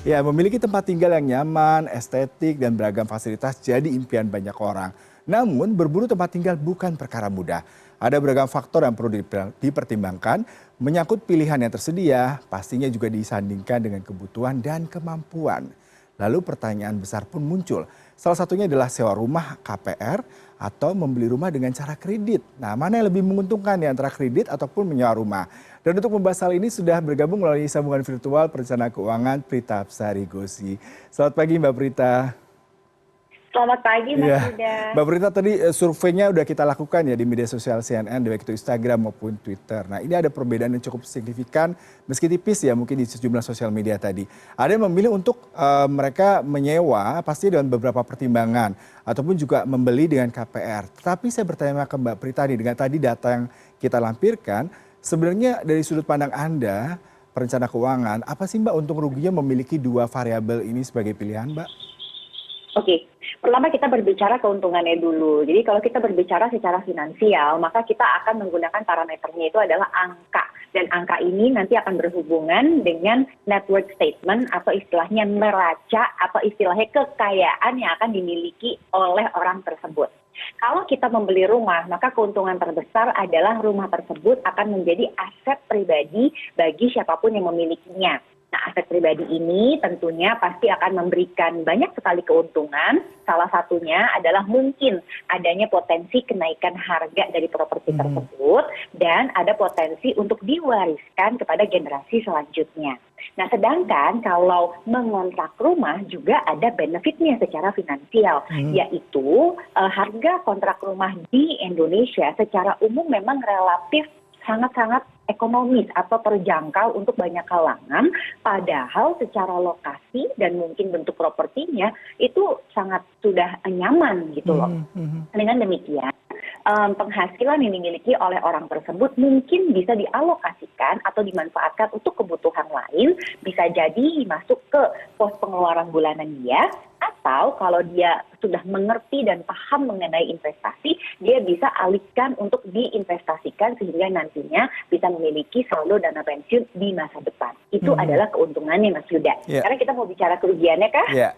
Ya, memiliki tempat tinggal yang nyaman, estetik, dan beragam fasilitas jadi impian banyak orang. Namun, berburu tempat tinggal bukan perkara mudah. Ada beragam faktor yang perlu dipertimbangkan, menyangkut pilihan yang tersedia, pastinya juga disandingkan dengan kebutuhan dan kemampuan. Lalu pertanyaan besar pun muncul. Salah satunya adalah sewa rumah KPR atau membeli rumah dengan cara kredit. Nah, mana yang lebih menguntungkan ya antara kredit ataupun menyewa rumah? Dan untuk membahas hal ini sudah bergabung melalui sambungan virtual perencana keuangan Prita Absari Gosi. Selamat pagi Mbak Prita. Selamat pagi Mas Iya, Yuda. Mbak Prita tadi surveinya udah kita lakukan ya di media sosial CNN, baik itu Instagram maupun Twitter. Nah ini ada perbedaan yang cukup signifikan, meski tipis ya mungkin di sejumlah sosial media tadi. Ada yang memilih untuk mereka menyewa pasti dengan beberapa pertimbangan, ataupun juga membeli dengan KPR. Tetapi saya bertanya ke Mbak Prita nih, dengan tadi data yang kita lampirkan, sebenarnya dari sudut pandang Anda, perencana keuangan, apa sih Mbak untung ruginya memiliki dua variabel ini sebagai pilihan Mbak? Oke, pertama kita berbicara keuntungannya dulu. Jadi kalau kita berbicara secara finansial, maka kita akan menggunakan parameternya itu adalah angka. Dan angka ini nanti akan berhubungan dengan net worth statement atau istilahnya neraca atau istilahnya kekayaan yang akan dimiliki oleh orang tersebut. Kalau kita membeli rumah, maka keuntungan terbesar adalah rumah tersebut akan menjadi aset pribadi bagi siapapun yang memilikinya. Nah, aset pribadi ini tentunya pasti akan memberikan banyak sekali keuntungan. Salah satunya adalah mungkin adanya potensi kenaikan harga dari properti tersebut dan ada potensi untuk diwariskan kepada generasi selanjutnya. Nah, sedangkan kalau mengontrak rumah juga ada benefitnya secara finansial, yaitu harga kontrak rumah di Indonesia secara umum memang relatif sangat-sangat ekonomis atau terjangkau untuk banyak kalangan, padahal secara lokasi dan mungkin bentuk propertinya itu sangat sudah nyaman gitu loh. Dengan demikian, penghasilan yang dimiliki oleh orang tersebut mungkin bisa dialokasikan atau dimanfaatkan untuk kebutuhan lain, bisa jadi masuk ke pos pengeluaran bulanan dia, atau kalau dia sudah mengerti dan paham mengenai investasi, dia bisa alihkan untuk diinvestasikan sehingga nantinya bisa memiliki saldo dana pensiun di masa depan. Itu adalah keuntungannya Mas Yuda. Ya. Karena kita mau bicara kerugiannya kah? Ya.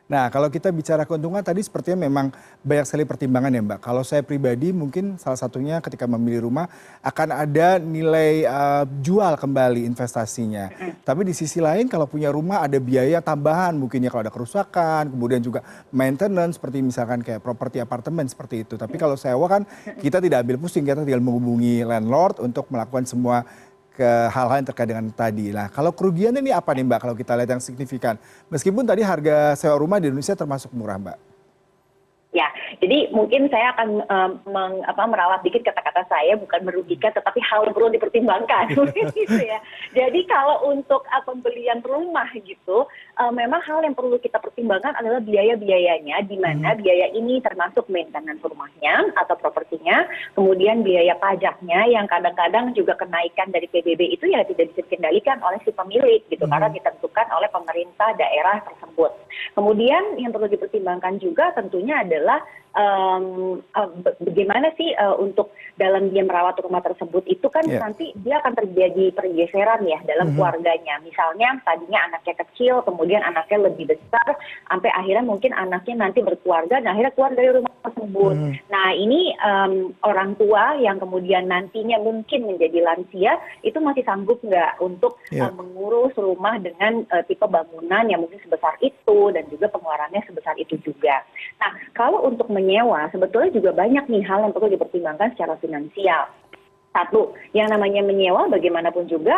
Nah, kalau kita bicara keuntungan tadi sepertinya memang banyak sekali pertimbangan ya Mbak. Kalau saya pribadi mungkin salah satunya ketika memilih rumah akan ada nilai jual kembali investasinya. Tapi di sisi lain kalau punya rumah ada biaya tambahan mungkin ya kalau ada kerusakan, kemudian juga maintenance seperti misalkan kayak properti apartemen seperti itu. Tapi kalau sewa kan kita tidak ambil pusing, kita tinggal menghubungi landlord untuk melakukan semua ke hal-hal yang terkait dengan tadi. Nah, kalau kerugiannya ini apa nih Mbak kalau kita lihat yang signifikan? Meskipun tadi harga sewa rumah di Indonesia termasuk murah Mbak. Ya, jadi mungkin saya akan merawat dikit kata-kata saya, bukan merugikan, tetapi hal yang perlu dipertimbangkan, gitu ya. Jadi kalau untuk pembelian rumah gitu, memang hal yang perlu kita pertimbangkan adalah biaya-biayanya, di mana biaya ini termasuk maintenance rumahnya atau propertinya, kemudian biaya pajaknya yang kadang-kadang juga kenaikan dari PBB itu ya tidak bisa dikendalikan oleh si pemilik gitu, karena ditentukan oleh pemerintah daerah tersebut. Kemudian yang perlu dipertimbangkan juga tentunya adalah bagaimana sih untuk dalam dia merawat rumah tersebut itu kan nanti dia akan terjadi pergeseran ya dalam keluarganya. Misalnya tadinya anaknya kecil, kemudian anaknya lebih besar, sampai akhirnya mungkin anaknya nanti berkeluarga, dan akhirnya keluar dari rumah tersebut. Nah ini orang tua yang kemudian nantinya mungkin menjadi lansia, itu masih sanggup nggak untuk mengurus rumah dengan tipe bangunan yang mungkin sebesar itu, dan juga pengeluarannya sebesar itu juga. Nah, kalau untuk menyewa, sebetulnya juga banyak nih hal yang perlu dipertimbangkan secara finansial. Satu, yang namanya menyewa bagaimanapun juga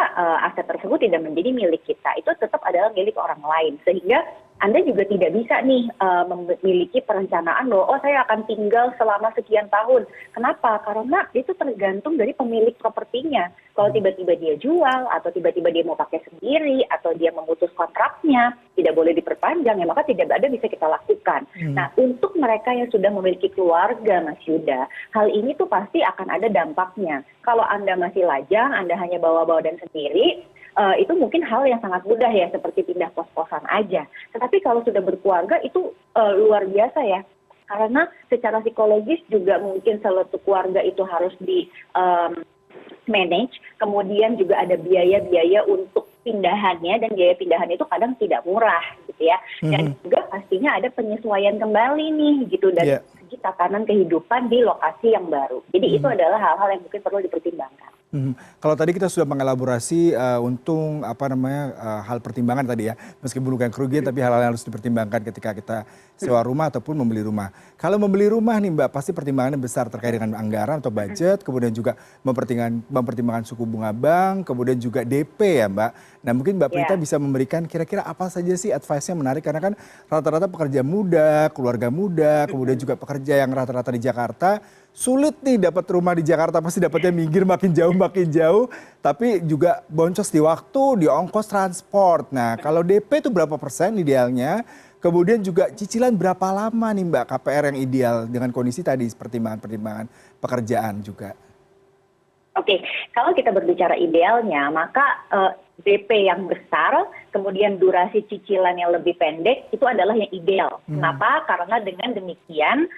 aset tersebut tidak menjadi milik kita, itu tetap adalah milik orang lain. Sehingga Anda juga tidak bisa nih memiliki perencanaan bahwa saya akan tinggal selama sekian tahun. Kenapa? Karena itu tergantung dari pemilik propertinya. Kalau tiba-tiba dia jual, atau tiba-tiba dia mau pakai sendiri, atau dia memutus kontraknya, tidak boleh diperpanjang, ya maka tidak ada bisa kita lakukan. Nah, untuk mereka yang sudah memiliki keluarga, Mas Yuda, hal ini tuh pasti akan ada dampaknya. Kalau Anda masih lajang, Anda hanya bawa-bawa dan sendiri, itu mungkin hal yang sangat mudah ya, seperti pindah kos-kosan aja. Tetapi kalau sudah berkeluarga itu luar biasa ya. Karena secara psikologis juga mungkin satu keluarga itu harus di manage, kemudian juga ada biaya-biaya untuk pindahannya, dan biaya pindahan itu kadang tidak murah gitu ya. Dan Mhm. juga pastinya ada penyesuaian kembali nih gitu dari Iya. segi tatanan kehidupan di lokasi yang baru. Jadi itu Mhm. adalah hal-hal yang mungkin perlu dipertimbangkan. Mhm. Kalau tadi kita sudah mengelaborasi, untung apa namanya, hal pertimbangan tadi ya, meskipun bukan kerugian tapi hal-hal yang harus dipertimbangkan ketika kita sewa rumah ataupun membeli rumah. Kalau membeli rumah nih Mbak, pasti pertimbangannya besar terkait dengan anggaran atau budget, kemudian juga mempertimbangkan suku bunga bank, kemudian juga DP ya Mbak. Nah mungkin Mbak Prita Ya. bisa memberikan kira-kira apa saja sih advice-nya menarik, karena kan rata-rata pekerja muda, keluarga muda, kemudian juga pekerja yang rata-rata di Jakarta, sulit nih dapat rumah di Jakarta, pasti dapatnya minggir makin jauh, tapi juga boncos di waktu, di ongkos transport. Nah, kalau DP itu berapa persen idealnya? Kemudian juga cicilan berapa lama nih Mbak KPR yang ideal dengan kondisi tadi pertimbangan-pertimbangan pekerjaan juga? Oke, kalau kita berbicara idealnya, maka DP yang besar, kemudian durasi cicilan yang lebih pendek, itu adalah yang ideal. Hmm. Kenapa? Karena dengan demikian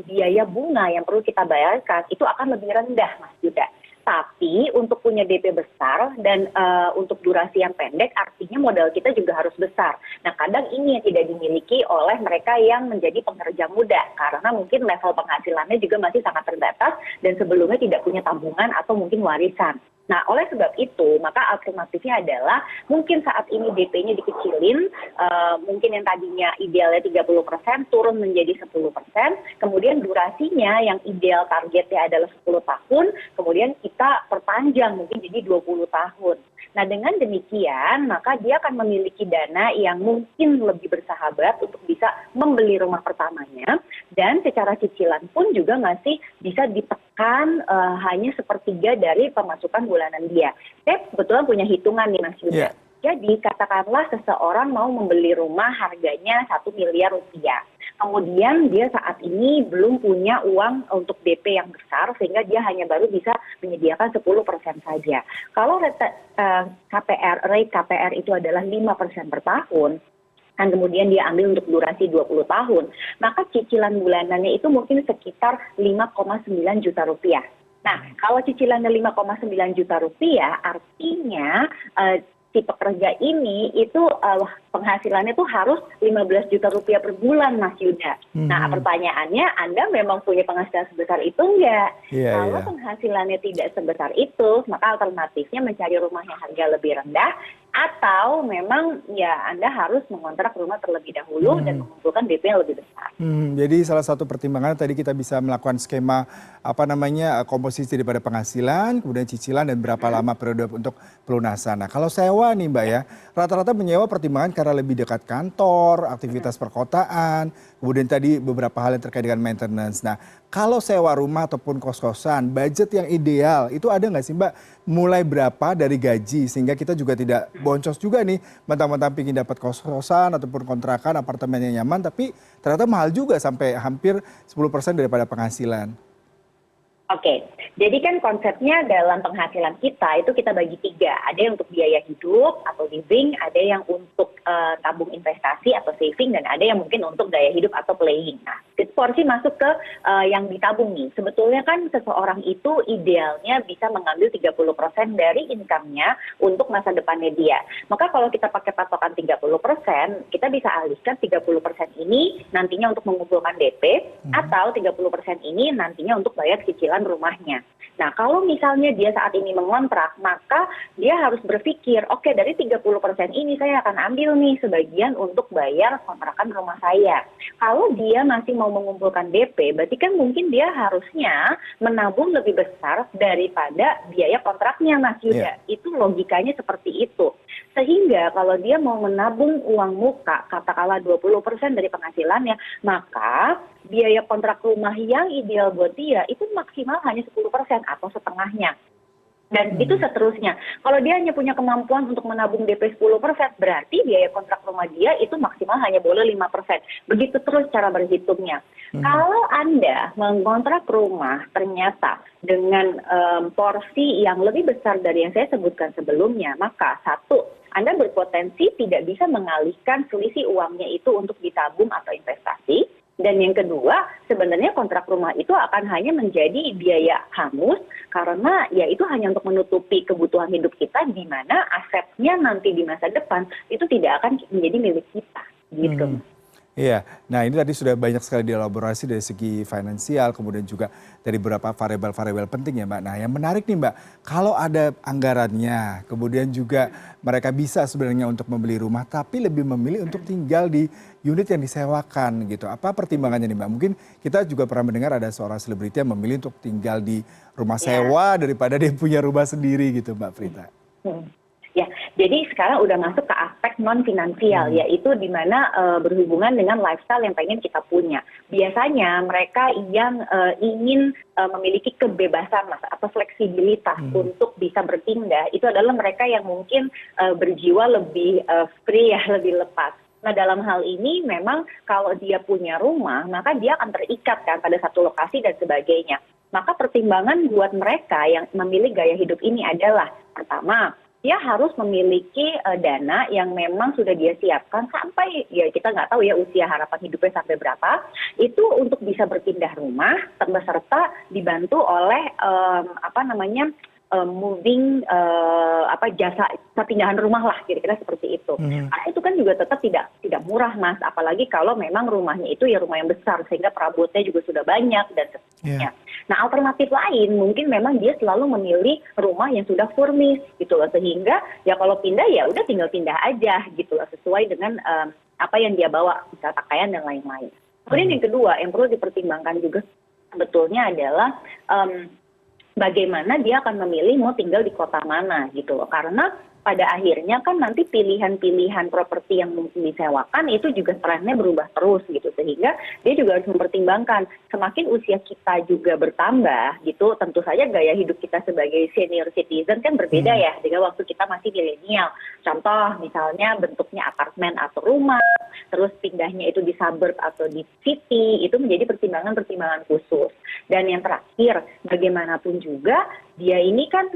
biaya bunga yang perlu kita bayarkan itu akan lebih rendah, Mas Yuda. Tapi untuk punya DP besar dan untuk durasi yang pendek, artinya modal kita juga harus besar. Nah, kadang ini yang tidak dimiliki oleh mereka yang menjadi pekerja muda, karena mungkin level penghasilannya juga masih sangat terbatas dan sebelumnya tidak punya tabungan atau mungkin warisan. Nah, oleh sebab itu, maka alternatifnya adalah mungkin saat ini DP-nya dikecilin, mungkin yang tadinya idealnya 30% turun menjadi 10%, kemudian durasinya yang ideal targetnya adalah 10 tahun, kemudian kita perpanjang mungkin jadi 20 tahun. Nah, dengan demikian, maka dia akan memiliki dana yang mungkin lebih bersahabat untuk bisa membeli rumah pertamanya, dan secara cicilan pun juga masih bisa ditekan hanya sepertiga dari pemasukan bulanan dia. Saya kebetulan punya hitungan nih Mas Yuda. Ya. Jadi katakanlah seseorang mau membeli rumah harganya 1 miliar rupiah. Kemudian dia saat ini belum punya uang untuk DP yang besar sehingga dia hanya baru bisa menyediakan 10% saja. Kalau rate KPR itu adalah 5% per tahun, dan kemudian dia ambil untuk durasi 20 tahun, maka cicilan bulanannya itu mungkin sekitar 5,9 juta rupiah. Nah, kalau cicilannya 5,9 juta rupiah, artinya si pekerja ini itu penghasilannya tuh harus 15 juta rupiah per bulan, Mas Yuda. Nah, Mhm. pertanyaannya, Anda memang punya penghasilan sebesar itu enggak? Iya, Kalau iya. penghasilannya tidak sebesar itu, maka alternatifnya mencari rumah yang harga lebih rendah, atau memang ya Anda harus mengontrak rumah terlebih dahulu dan Mhm. mengumpulkan DP yang lebih besar. Jadi salah satu pertimbangan tadi kita bisa melakukan skema apa namanya, komposisi daripada penghasilan, kemudian cicilan dan berapa lama periode untuk pelunasan. Nah, kalau sewa nih Mbak ya, rata-rata menyewa pertimbangan karena lebih dekat kantor, aktivitas perkotaan, kemudian tadi beberapa hal yang terkait dengan maintenance. Nah, kalau sewa rumah ataupun kos-kosan, budget yang ideal itu ada nggak sih Mbak? Mulai berapa dari gaji sehingga kita juga tidak boncos juga nih, mentang-mentang pingin dapat kos-kosan ataupun kontrakan apartemen yang nyaman, tapi ternyata mahal juga sampai hampir 10% daripada penghasilan. Oke, jadi kan konsepnya dalam penghasilan kita itu kita bagi tiga. Ada yang untuk biaya hidup atau living, ada yang untuk tabung investasi atau saving, dan ada yang mungkin untuk gaya hidup atau playing. Nah, porsi masuk ke yang ditabung nih. Sebetulnya kan seseorang itu idealnya bisa mengambil 30% dari income-nya untuk masa depannya dia. Maka kalau kita pakai patokan 30%, kita bisa alihkan 30% ini nantinya untuk mengumpulkan DP, atau 30% ini nantinya untuk bayar cicilan rumahnya. Nah, kalau misalnya dia saat ini mengontrak, maka dia harus berpikir, oke, dari 30% ini saya akan ambil nih sebagian untuk bayar kontrakan rumah saya. Kalau dia masih mau mengumpulkan DP, berarti kan mungkin dia harusnya menabung lebih besar daripada biaya kontraknya, Mas Yuda. Iya. Itu logikanya seperti itu. Sehingga kalau dia mau menabung uang muka, katakanlah 20% dari penghasilannya, maka biaya kontrak rumah yang ideal buat dia itu maksimal hanya 10% atau setengahnya. Dan itu seterusnya. Kalau dia hanya punya kemampuan untuk menabung DP 10%, berarti biaya kontrak rumah dia itu maksimal hanya boleh 5%. Begitu terus cara berhitungnya. Kalau Anda mengontrak rumah ternyata dengan porsi yang lebih besar dari yang saya sebutkan sebelumnya, maka satu, Anda berpotensi tidak bisa mengalihkan selisih uangnya itu untuk ditabung atau investasi. Dan yang kedua, sebenarnya kontrak rumah itu akan hanya menjadi biaya hangus karena ya itu hanya untuk menutupi kebutuhan hidup kita di mana asetnya nanti di masa depan itu tidak akan menjadi milik kita gitu. Iya, nah ini tadi sudah banyak sekali dielaborasi dari segi finansial, kemudian juga dari beberapa variabel-variabel penting ya Mbak. Nah yang menarik nih Mbak, kalau ada anggarannya, kemudian juga mereka bisa sebenarnya untuk membeli rumah, tapi lebih memilih untuk tinggal di unit yang disewakan gitu. Apa pertimbangannya nih Mbak? Mungkin kita juga pernah mendengar ada seorang selebriti yang memilih untuk tinggal di rumah Ya. sewa daripada dia punya rumah sendiri gitu Mbak Prita. Hmm. Ya, jadi sekarang udah masuk ke aspek non finansial, yaitu di mana berhubungan dengan lifestyle yang pengen kita punya. Biasanya mereka yang ingin memiliki kebebasan mas atau fleksibilitas untuk bisa berpindah, itu adalah mereka yang mungkin berjiwa lebih free ya, lebih lepas. Nah dalam hal ini memang kalau dia punya rumah, maka dia akan terikat kan pada satu lokasi dan sebagainya. Maka pertimbangan buat mereka yang memilih gaya hidup ini adalah pertama, dia harus memiliki dana yang memang sudah dia siapkan sampai ya kita nggak tahu ya usia harapan hidupnya sampai berapa, itu untuk bisa berpindah rumah beserta dibantu oleh moving jasa pindahan rumah lah kira-kira seperti itu. Karena itu kan juga tetap tidak murah Mas, apalagi kalau memang rumahnya itu ya rumah yang besar sehingga perabotnya juga sudah banyak dan sebagainya. Nah alternatif lain mungkin memang dia selalu memilih rumah yang sudah furnished gitu loh, sehingga ya kalau pindah ya udah tinggal pindah aja gitu loh, sesuai dengan apa yang dia bawa, misal pakaian dan lain-lain. Kemudian yang kedua yang perlu dipertimbangkan juga sebetulnya adalah bagaimana dia akan memilih mau tinggal di kota mana gitu loh. Karena pada akhirnya kan nanti pilihan-pilihan properti yang mungkin disewakan itu juga trennya berubah terus gitu. Sehingga dia juga harus mempertimbangkan semakin usia kita juga bertambah gitu, tentu saja gaya hidup kita sebagai senior citizen kan berbeda ya dengan waktu kita masih milenial. Contoh misalnya bentuknya apartemen atau rumah, terus pindahnya itu di suburb atau di city, itu menjadi pertimbangan-pertimbangan khusus. Dan yang terakhir, bagaimanapun juga dia ini kan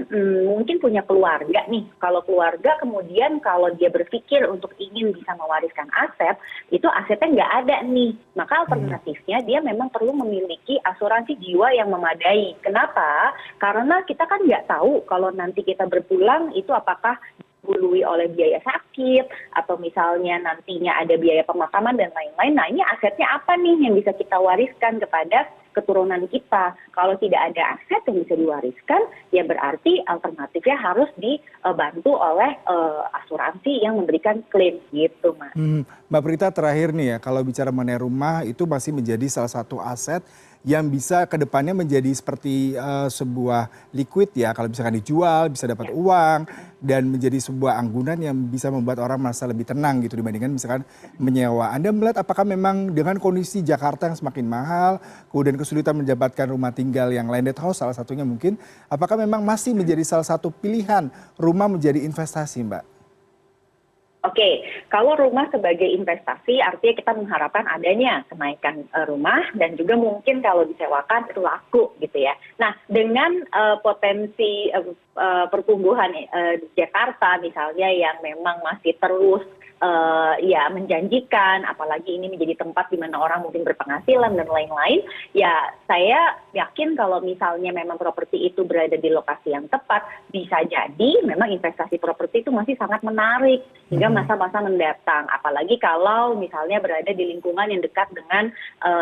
mungkin punya keluarga nih. Kalau keluarga kemudian kalau dia berpikir untuk ingin bisa mewariskan aset, itu asetnya nggak ada nih. Maka alternatifnya dia memang perlu memiliki asuransi jiwa yang memadai. Kenapa? Karena kita kan nggak tahu kalau nanti kita berpulang itu apakah didahului oleh biaya sakit, atau misalnya nantinya ada biaya pemakaman dan lain-lain. Nah ini asetnya apa nih yang bisa kita wariskan kepada keturunan kita. Kalau tidak ada aset yang bisa diwariskan, ya berarti alternatifnya harus dibantu oleh asuransi yang memberikan klaim gitu Mas. Mbak Prita terakhir nih ya, kalau bicara mengenai rumah itu masih menjadi salah satu aset yang bisa kedepannya menjadi seperti sebuah liquid ya, kalau misalkan dijual bisa dapat uang dan menjadi sebuah anggunan yang bisa membuat orang merasa lebih tenang gitu dibandingkan misalkan menyewa. Anda melihat apakah memang dengan kondisi Jakarta yang semakin mahal, kemudian kesulitan mendapatkan rumah tinggal yang landed house salah satunya mungkin, apakah memang masih menjadi salah satu pilihan rumah menjadi investasi Mbak? Oke, kalau rumah sebagai investasi artinya kita mengharapkan adanya kenaikan rumah dan juga mungkin kalau disewakan itu laku gitu ya. Nah, dengan potensi pertumbuhan Jakarta misalnya yang memang masih terus ya menjanjikan, apalagi ini menjadi tempat di mana orang mungkin berpenghasilan dan lain-lain, ya saya yakin kalau misalnya memang properti itu berada di lokasi yang tepat, bisa jadi memang investasi properti itu masih sangat menarik hingga masa-masa mendatang. Apalagi kalau misalnya berada di lingkungan yang dekat dengan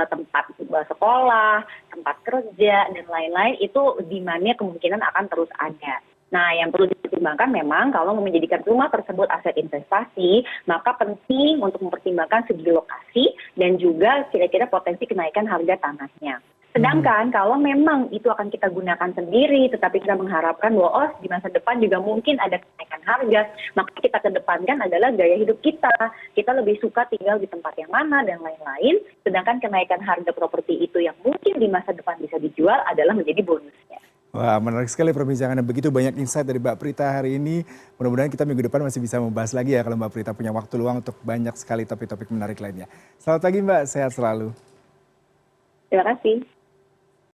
tempat sekolah, tempat kerja, dan lain-lain, itu demand-nya kemungkinan akan terus ada. Nah, yang perlu dipertimbangkan memang kalau menjadikan rumah tersebut aset investasi, maka penting untuk mempertimbangkan segi lokasi dan juga kira-kira potensi kenaikan harga tanahnya. Sedangkan kalau memang itu akan kita gunakan sendiri, tetapi kita mengharapkan bahwa di masa depan juga mungkin ada kenaikan harga, maka kita kedepankan adalah gaya hidup kita. Kita lebih suka tinggal di tempat yang mana dan lain-lain, sedangkan kenaikan harga properti itu yang mungkin di masa depan bisa dijual adalah menjadi bonusnya. Wah, menarik sekali perbincangan dan begitu banyak insight dari Mbak Prita hari ini. Mudah-mudahan kita minggu depan masih bisa membahas lagi ya kalau Mbak Prita punya waktu luang untuk banyak sekali topik-topik menarik lainnya. Selamat pagi Mbak, sehat selalu. Terima kasih.